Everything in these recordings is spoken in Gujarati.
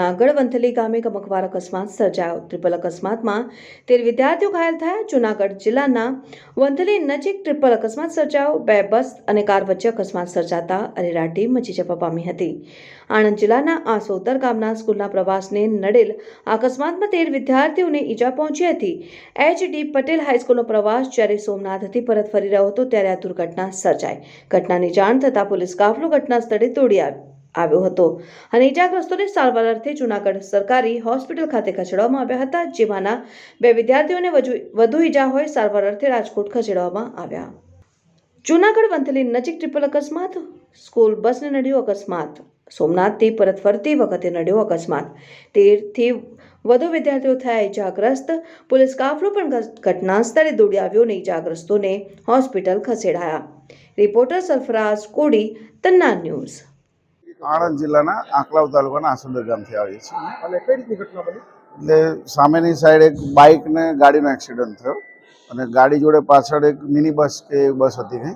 જૂનાગઢ વંથલી ગામે ગમખ્વાર અકસ્માત સર્જાયો। ટ્રિપલ અકસ્માતમાં 13 વિદ્યાર્થીઓ ઘાયલ થયા। જૂનાગઢ જિલ્લાના વંથલી નજીક ટ્રિપલ અકસ્માત સર્જાયો। 2 બસ અને કાર વચ્ચે અકસ્માત સર્જાતા અરેરાટી મચી જવા પામી હતી। આણંદ જિલ્લાના આસોદર ગામના સ્કૂલના પ્રવાસને નડેલ અકસ્માતમાં 13 વિદ્યાર્થીઓને ઈજા પહોંચી હતી। એચ.ડી. પટેલ હાઈસ્કૂલનો પ્રવાસ જ્યારે સોમનાથથી પરત ફરી રહ્યો હતો ત્યારે આ દુર્ઘટના સર્જાઈ। ઘટનાની જાણ થતાં પોલીસ કાફલો ઘટના સ્થળે દોડી આવ્યો હતો અને ઈજાગ્રસ્તોને સારવાર અર્થે જૂનાગઢ સરકારી હોસ્પિટલ ખાતે ખસેડવામાં આવ્યા હતા, જેમાંના 2 વિદ્યાર્થીઓને વધુ ઈજા હોય સારવાર અર્થે રાજકોટ ખસેડવામાં આવ્યા। જૂનાગઢ વંથલી નજીક ટ્રિપલ અકસ્માત, સ્કૂલ બસને નડ્યો અકસ્માત। સોમનાથથી પરત ફરતી વખતે નડ્યો અકસ્માત। 13થી વધુ વિદ્યાર્થીઓ થયા ઈજાગ્રસ્ત। પોલીસ કાફલો પણ ઘટના સ્થળે દોડી આવ્યો અને ઈજાગ્રસ્તોને હોસ્પિટલ ખસેડાયા। Reporter Sarfaraz Kodi, Tanna news. આણંદ જિલ્લાના આંકલાવ તાલુકાના આસોદર ગામથી આવીએ છીએ। અને કઈ રીતની ઘટના બની? એટલે સામેની સાઈડ એક બાઇક ને ગાડીનો એક્સિડન્ટ થયો અને ગાડી જોડે પાછળ એક મિની બસ કે બસ હતી કંઈ,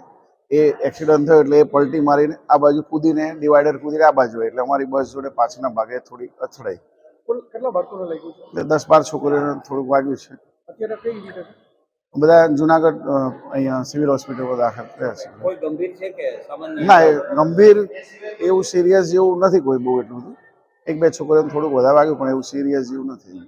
એ એક્સિડન્ટ થયો એટલે એ પલટી મારીને આ બાજુ કૂદીને ડિવાઈડર કૂદીને આ બાજુ એટલે અમારી બસ જોડે પાછળના ભાગે થોડી અથડાઈ। કેટલા બાળકોને લાગ્યું છે? એટલે 10-12 છોકરીઓને થોડુંક વાગ્યું છે। અત્યારે કઈ રીતે છે? બધા જુનાગઢ અહીંયા સિવિલ હોસ્પિટલમાં દાખલ થયા છે। કોઈ ગંભીર છે કે સામાન્ય? ના, ગંભીર એવું સિરિયસ જેવું નથી કોઈ બહુ એટલું બધું। 1-2 છોકરીઓને થોડુંક વધારે વાગ્યું પણ એવું સિરિયસ જેવું નથી।